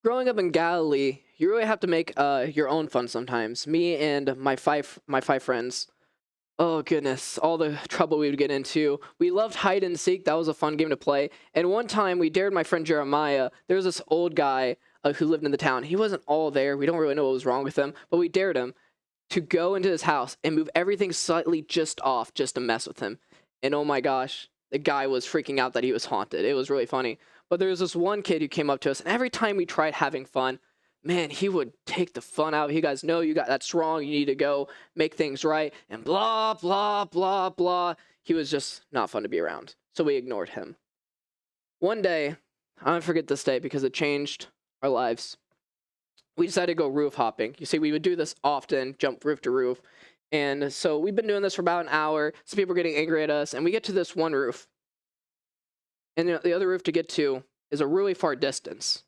Growing up in Galilee, you really have to make your own fun sometimes. Me and my five friends. Oh goodness, all the trouble we would get into. We loved hide and seek. That was a fun game to play. And one time we dared my friend Jeremiah. There was this old guy who lived in the town. He wasn't all there. We don't really know what was wrong with him, but we dared him to go into his house and move everything slightly just off just to mess with him. And oh my gosh, the guy was freaking out that he was haunted. It was really funny. But there was this one kid who came up to us, and every time we tried having fun, man, he would take the fun out. You guys know you got that's wrong. You need to go make things right, and blah blah blah blah. He was just not fun to be around, so we ignored him. One day, I'll never forget this day because it changed our lives. We decided to go roof hopping. You see, we would do this often, jump roof to roof. And so we've been doing this for about an hour. Some people were getting angry at us, and we get to this one roof. And the other roof to get to is a really far distance.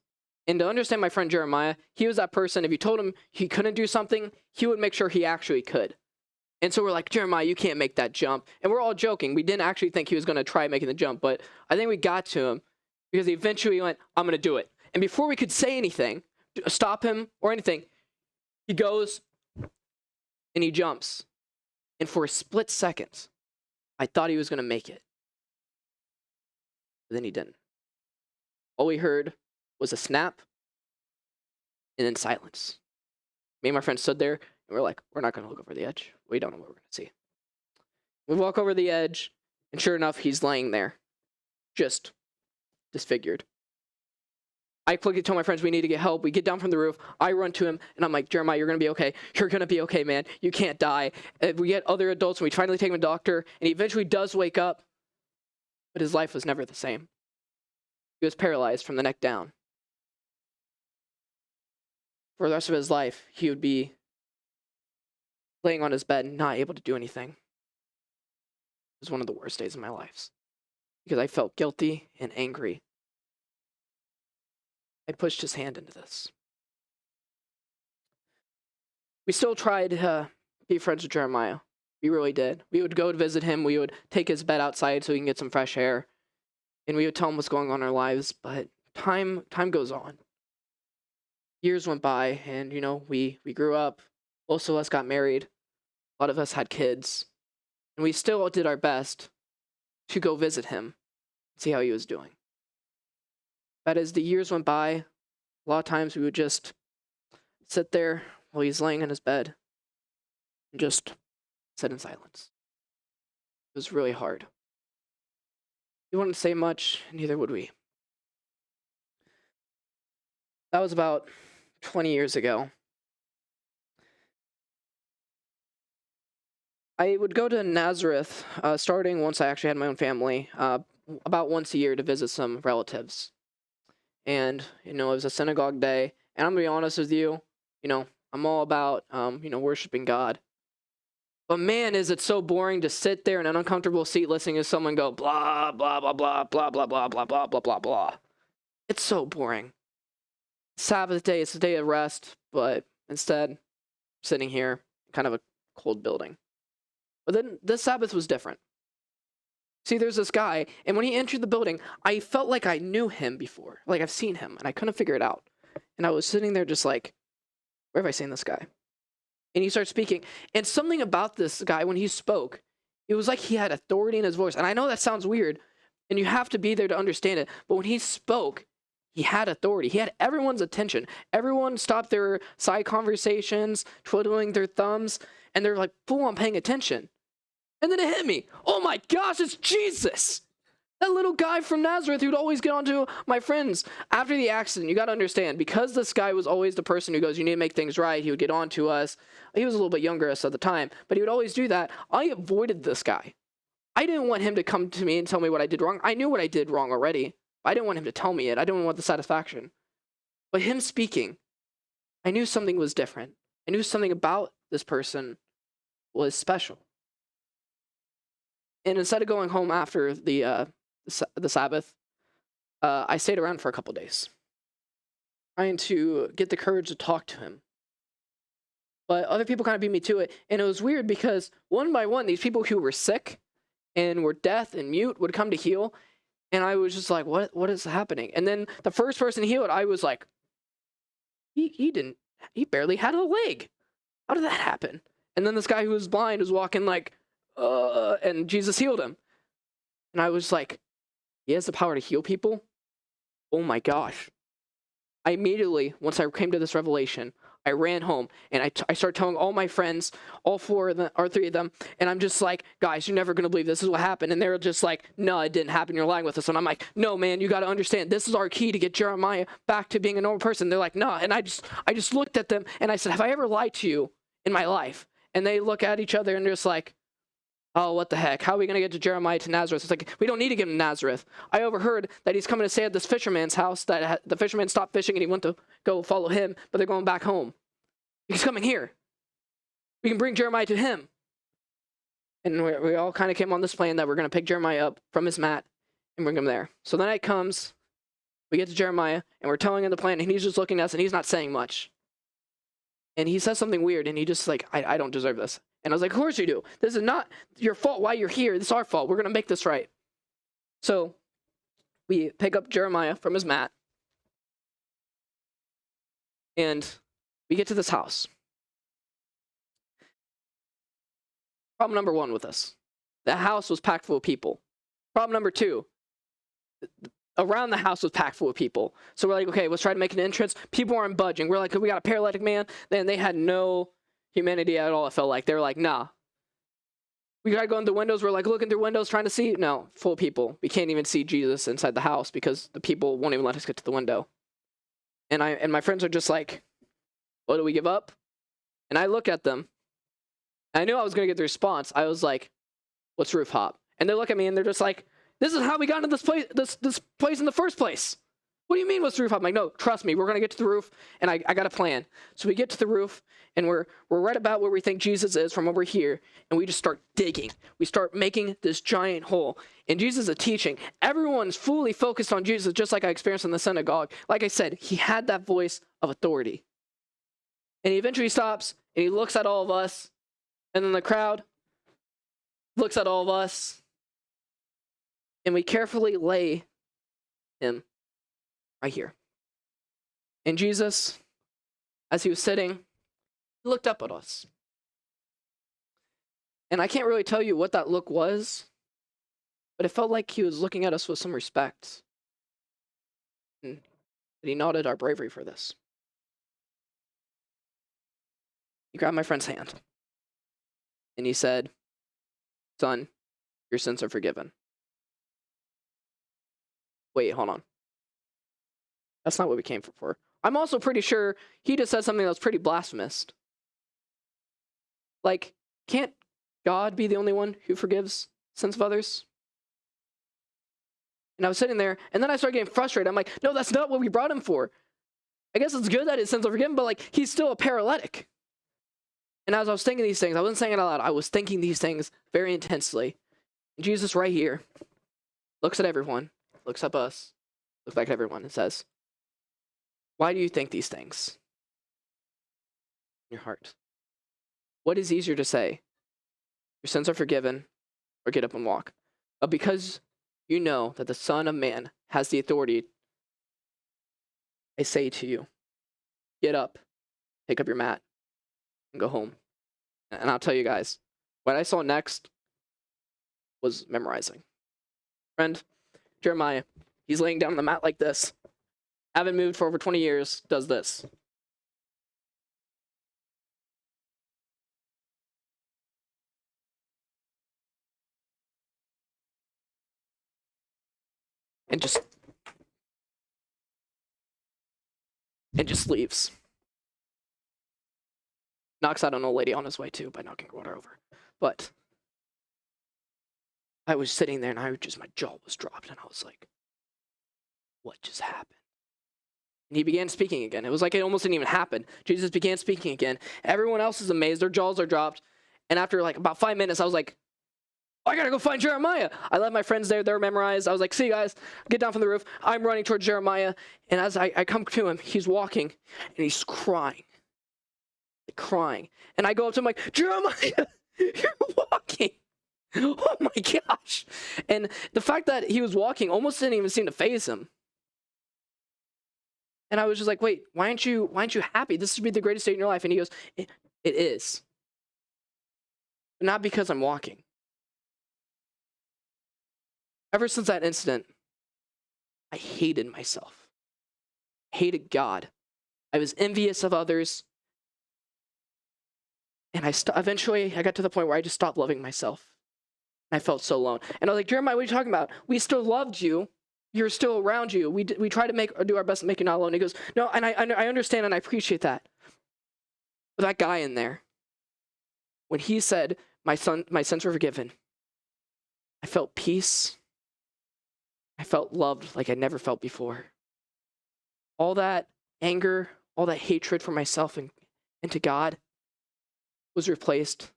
And to understand my friend Jeremiah, he was that person, if you told him he couldn't do something, he would make sure he actually could. And so we're like, Jeremiah, you can't make that jump. And we're all joking. We didn't actually think he was going to try making the jump, but I think we got to him because he eventually went, I'm going to do it. And before we could say anything, stop him or anything, he goes and he jumps. And for a split second, I thought he was going to make it. But then he didn't. All we heard was a snap and then silence. Me and my friend stood there and we're like, we're not going to look over the edge. We don't know what we're going to see. We walk over the edge, and sure enough, he's laying there, just disfigured. I quickly tell my friends we need to get help. We get down from the roof. I run to him, and I'm like, Jeremiah, you're going to be okay. You're going to be okay, man. You can't die. And we get other adults, and we finally take him to the doctor, and he eventually does wake up, but his life was never the same. He was paralyzed from the neck down. For the rest of his life, he would be laying on his bed, not able to do anything. It was one of the worst days of my life because I felt guilty and angry. I pushed his hand into this. We still tried to be friends with Jeremiah. We really did. We would go to visit him. We would take his bed outside so he can get some fresh air. And we would tell him what's going on in our lives. But time goes on. Years went by, and, we grew up. Most of us got married. A lot of us had kids. And we still did our best to go visit him, see how he was doing. But as the years went by, a lot of times we would just sit there while he's laying in his bed and just sit in silence. It was really hard. He wouldn't say much, neither would we. That was about 20 years ago. I would go to Nazareth, starting once I actually had my own family, about once a year to visit some relatives. And, it was a synagogue day. And I'm going to be honest with you, I'm all about, worshiping God. But man, is it so boring to sit there in an uncomfortable seat listening to someone go blah, blah, blah, blah, blah, blah, blah, blah, blah, blah, blah, blah. It's so boring. Sabbath day, it's a day of rest, but instead, sitting here, kind of a cold building. But then this Sabbath was different. See, there's this guy, and when he entered the building, I felt like I knew him before. Like I've seen him, and I couldn't figure it out. And I was sitting there just like, where have I seen this guy? And he starts speaking. And something about this guy, when he spoke, it was like he had authority in his voice. And I know that sounds weird, and you have to be there to understand it. But when he spoke, he had authority. He had everyone's attention. Everyone stopped their side conversations, twiddling their thumbs, and they're like full on paying attention. And then it hit me. Oh my gosh, it's Jesus. That little guy from Nazareth who'd always get onto my friends after the accident. You got to understand, because this guy was always the person who goes, you need to make things right. He would get on to us. He was a little bit younger us at the time, but he would always do that. I avoided this guy. I didn't want him to come to me and tell me what I did wrong. I knew what I did wrong already. I didn't want him to tell me it. I didn't want the satisfaction. But him speaking, I knew something was different. I knew something about this person was special. And instead of going home after the Sabbath, I stayed around for a couple days, trying to get the courage to talk to him. But other people kind of beat me to it, and it was weird because one by one, these people who were sick and were deaf and mute would come to heal, and I was just like, what is happening? And then the first person healed, I was like, he barely had a leg. How did that happen? And then this guy who was blind was walking like, and Jesus healed him. And I was like, he has the power to heal people? Oh my gosh. I immediately, once I came to this revelation, I ran home and I started telling all my friends, all four of them, or three of them, and I'm just like, guys, you're never going to believe this is what happened. And they're just like, no, it didn't happen. You're lying with us. And I'm like, no, man, you got to understand. This is our key to get Jeremiah back to being a normal person. They're like, no. And I just looked at them and I said, have I ever lied to you in my life? And they look at each other and they're just like, oh, what the heck? How are we going to get to Jeremiah to Nazareth? It's like, we don't need to get him to Nazareth. I overheard that he's coming to stay at this fisherman's house, that the fisherman stopped fishing and he went to go follow him, but they're going back home. He's coming here. We can bring Jeremiah to him. And we all kind of came on this plan that we're going to pick Jeremiah up from his mat and bring him there. So the night comes, we get to Jeremiah, and we're telling him the plan, and he's just looking at us, and he's not saying much. And he says something weird, and he just like, I don't deserve this. And I was like, of course you do. This is not your fault why you're here. This is our fault. We're going to make this right. So we pick up Jeremiah from his mat. And we get to this house. Problem number one with this. The house was packed full of people. Problem number two. Around the house was packed full of people. So we're like, okay, let's try to make an entrance. People aren't budging. We're like, we got a paralytic man. Then they had no humanity at all, it felt like. They were like, nah. We tried going through windows. We're like looking through windows trying to see. No, full of people. We can't even see Jesus inside the house because the people won't even let us get to the window. And my friends are just like, what, do we give up? And I look at them. I knew I was going to get the response. I was like, what's roof hop? And they look at me and they're just like, this is how we got into this place in the first place. What do you mean what's the roof hop? I'm like, no, trust me, we're going to get to the roof, and I got a plan. So we get to the roof, and we're right about where we think Jesus is from over here, and we just start digging. We start making this giant hole. And Jesus is teaching. Everyone's fully focused on Jesus, just like I experienced in the synagogue. Like I said, he had that voice of authority. And he eventually stops, and he looks at all of us, and then the crowd looks at all of us, and we carefully lay him right here. And Jesus, as he was sitting, he looked up at us. And I can't really tell you what that look was, but it felt like he was looking at us with some respect. And he nodded our bravery for this. He grabbed my friend's hand. And he said, son, your sins are forgiven. Wait, hold on. That's not what we came for. I'm also pretty sure he just said something that was pretty blasphemous. Like, can't God be the only one who forgives sins of others? And I was sitting there, and then I started getting frustrated. I'm like, no, that's not what we brought him for. I guess it's good that his sins are forgiven, but like, he's still a paralytic. And as I was thinking these things, I wasn't saying it out loud. I was thinking these things very intensely. And Jesus right here looks at everyone, looks up us, looks back at everyone, and says, why do you think these things in your heart? What is easier to say? Your sins are forgiven, or get up and walk. But because you know that the Son of Man has the authority, I say to you, get up, pick up your mat, and go home. And I'll tell you guys, what I saw next was memorizing. Friend, Jeremiah, he's laying down on the mat like this. Haven't moved for over 20 years, does this. And just leaves. Knocks out an old lady on his way too by knocking her water over. But I was sitting there and my jaw was dropped and I was like, what just happened? And he began speaking again. It was like it almost didn't even happen. Jesus began speaking again. Everyone else is amazed. Their jaws are dropped. And after like about 5 minutes, I was like, I gotta go find Jeremiah. I left my friends there. They're memorized. I was like, see you guys, get down from the roof. I'm running towards Jeremiah. And as I come to him, he's walking and he's crying. And I go up to him like, Jeremiah, you're walking. Oh my gosh. And the fact that he was walking almost didn't even seem to faze him. And I was just like, wait, why aren't you happy? This should be the greatest day in your life. And he goes, it is. But not because I'm walking. Ever since that incident, I hated myself. Hated God. I was envious of others. And eventually I got to the point where I just stopped loving myself. And I felt so alone. And I was like, Jeremiah, what are you talking about? We still loved you. You're still around you. We try to do our best to make you not alone. And he goes, no, and I understand and I appreciate that. But that guy in there, when he said, my sins were forgiven, I felt peace. I felt loved like I never felt before. All that anger, all that hatred for myself and to God was replaced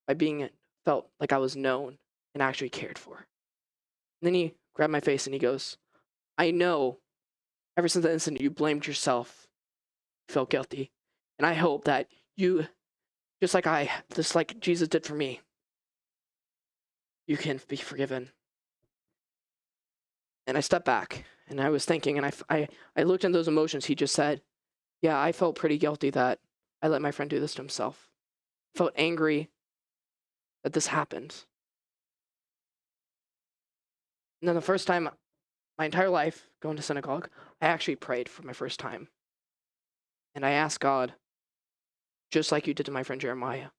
by being felt like I was known and actually cared for. And then he grabbed my face and he goes, I know ever since that incident you blamed yourself, you felt guilty. And I hope that you, just like Jesus did for me, you can be forgiven. And I stepped back and I was thinking, and I looked at those emotions he just said. Yeah, I felt pretty guilty that I let my friend do this to himself. I felt angry that this happened. And then the first time, my entire life going to synagogue, I actually prayed for my first time. And I asked God, just like you did to my friend Jeremiah,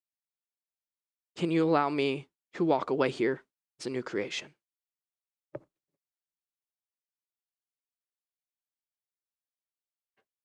can you allow me to walk away here as a new creation?